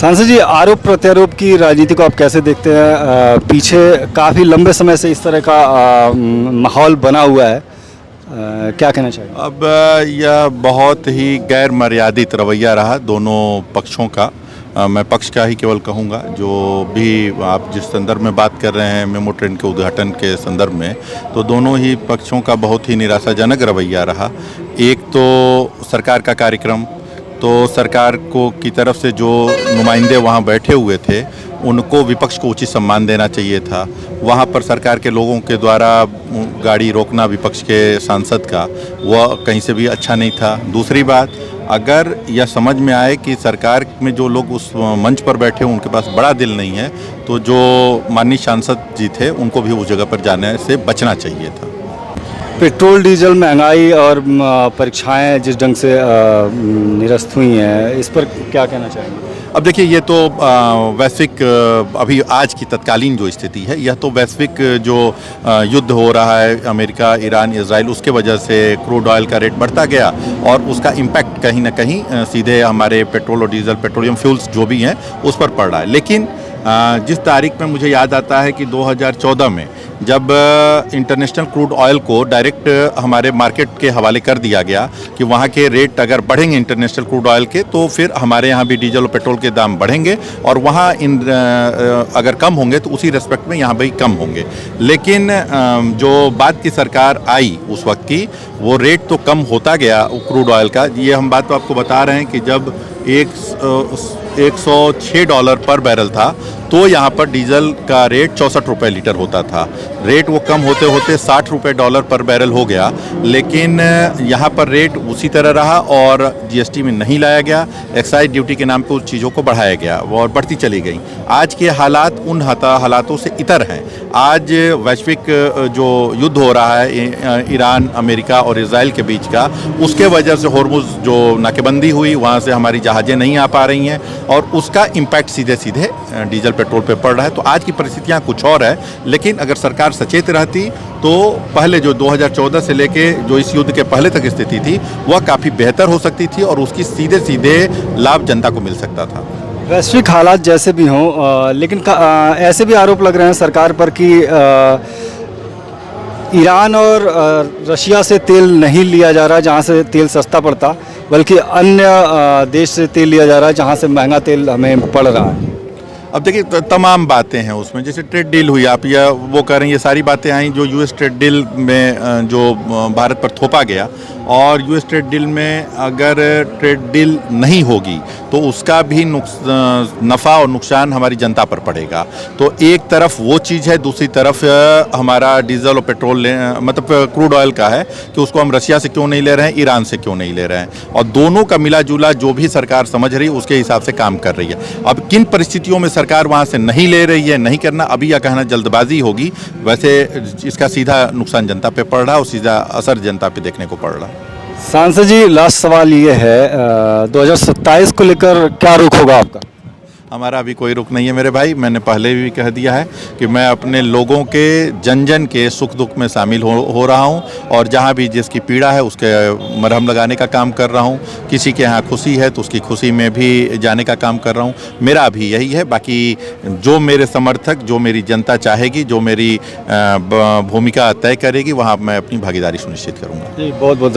सांसद जी, आरोप प्रत्यारोप की राजनीति को आप कैसे देखते हैं? पीछे काफ़ी लंबे समय से इस तरह का माहौल बना हुआ है। क्या कहना चाहिए? अब यह बहुत ही गैर मर्यादित रवैया रहा दोनों पक्षों का। मैं पक्ष का ही केवल कहूँगा। जो भी आप जिस संदर्भ में बात कर रहे हैं मेमो ट्रेन के उद्घाटन के संदर्भ में, तो दोनों ही पक्षों का बहुत ही निराशाजनक रवैया रहा। एक तो सरकार का कार्यक्रम, तो सरकार को की तरफ से जो नुमाइंदे वहाँ बैठे हुए थे उनको विपक्ष को उचित सम्मान देना चाहिए था। वहाँ पर सरकार के लोगों के द्वारा गाड़ी रोकना विपक्ष के सांसद का, वह कहीं से भी अच्छा नहीं था। दूसरी बात, अगर यह समझ में आए कि सरकार में जो लोग उस मंच पर बैठे उनके पास बड़ा दिल नहीं है, तो जो माननीय सांसद जी थे उनको भी उस जगह पर जाने से बचना चाहिए था। पेट्रोल डीजल महंगाई और परीक्षाएं जिस ढंग से निरस्त हुई हैं, इस पर क्या कहना चाहेंगे? अब देखिए, ये तो वैश्विक अभी आज की तत्कालीन जो स्थिति है, यह तो वैश्विक जो युद्ध हो रहा है अमेरिका, ईरान, इजराइल, उसके वजह से क्रूड ऑयल का रेट बढ़ता गया और उसका इम्पैक्ट कहीं ना कहीं सीधे हमारे पेट्रोल और डीजल, पेट्रोलियम फ्यूल्स जो भी हैं उस पर पड़ रहा है। लेकिन जिस तारीख में मुझे याद आता है कि 2014 में जब इंटरनेशनल क्रूड ऑयल को डायरेक्ट हमारे मार्केट के हवाले कर दिया गया कि वहाँ के रेट अगर बढ़ेंगे इंटरनेशनल क्रूड ऑयल के, तो फिर हमारे यहाँ भी डीजल और पेट्रोल के दाम बढ़ेंगे और वहाँ अगर कम होंगे तो उसी रेस्पेक्ट में यहाँ भी कम होंगे। लेकिन जो बाद की सरकार आई उस वक्त की, वो रेट तो कम होता गया क्रूड ऑयल का। ये हम बात तो आपको बता रहे हैं कि जब $106 पर बैरल था, तो यहाँ पर डीजल का रेट 64 रुपये लीटर होता था। रेट वो कम होते होते $60 पर बैरल हो गया। लेकिन यहाँ पर रेट उसी तरह रहा और जीएसटी में नहीं लाया गया। एक्साइज ड्यूटी के नाम पे उस चीज़ों को बढ़ाया गया और बढ़ती चली गई। आज के हालात उन हालातों से इतर हैं। आज वैश्विक जो युद्ध हो रहा है ईरान, अमेरिका और इजराइल के बीच का, उसके वजह से होर्मुज जो नाकेबंदी हुई, वहाँ से हमारी जहाज़ें नहीं आ पा रही हैं और उसका इम्पैक्ट सीधे सीधे डीजल पेट्रोल पे पड़ रहा है। तो आज की परिस्थितियाँ कुछ और है। लेकिन अगर सरकार सचेत रहती तो पहले जो 2014 से लेके जो इस युद्ध के पहले तक स्थिति थी, वह काफ़ी बेहतर हो सकती थी और उसकी सीधे सीधे लाभ जनता को मिल सकता था। वैश्विक हालात जैसे भी हों, लेकिन ऐसे भी आरोप लग रहे हैं सरकार पर कि ईरान और रशिया से तेल नहीं लिया जा रहा है जहाँ से तेल सस्ता पड़ता, बल्कि अन्य देश से तेल लिया जा रहा है जहाँ से महंगा तेल हमें पड़ रहा है। अब देखिए, तमाम बातें हैं उसमें। जैसे ट्रेड डील हुई, आप या वो कह रहे हैं, ये सारी बातें आई जो यूएस ट्रेड डील में जो भारत पर थोपा गया। और यूएस ट्रेड डील में अगर ट्रेड डील नहीं होगी तो उसका भी नफ़ा और नुकसान हमारी जनता पर पड़ेगा। तो एक तरफ वो चीज़ है, दूसरी तरफ हमारा डीजल और पेट्रोल मतलब क्रूड ऑयल का है कि उसको हम रशिया से क्यों नहीं ले रहे हैं, ईरान से क्यों नहीं ले रहे हैं। और दोनों का मिला जुला जो भी सरकार समझ रही है उसके हिसाब से काम कर रही है। अब किन परिस्थितियों में सरकार वहाँ से नहीं ले रही है, नहीं करना, अभी यह कहना जल्दबाजी होगी। वैसे इसका सीधा नुकसान जनता पे पड़ रहा है और सीधा असर जनता पे देखने को पड़ रहा है। सांसद जी, लास्ट सवाल ये है, 2027 को लेकर क्या रुख होगा आपका? हमारा अभी कोई रुख नहीं है मेरे भाई। मैंने पहले भी कह दिया है कि मैं अपने लोगों के जन जन के सुख दुख में शामिल हो रहा हूं और जहां भी जिसकी पीड़ा है उसके मरहम लगाने का काम कर रहा हूं। किसी के यहाँ खुशी है तो उसकी खुशी में भी जाने का काम कर रहा हूं। मेरा अभी यही है। बाकी जो मेरे समर्थक, जो मेरी जनता चाहेगी, जो मेरी भूमिका तय करेगी, वहाँ मैं अपनी भागीदारी सुनिश्चित करूँगा। जी, बहुत बहुत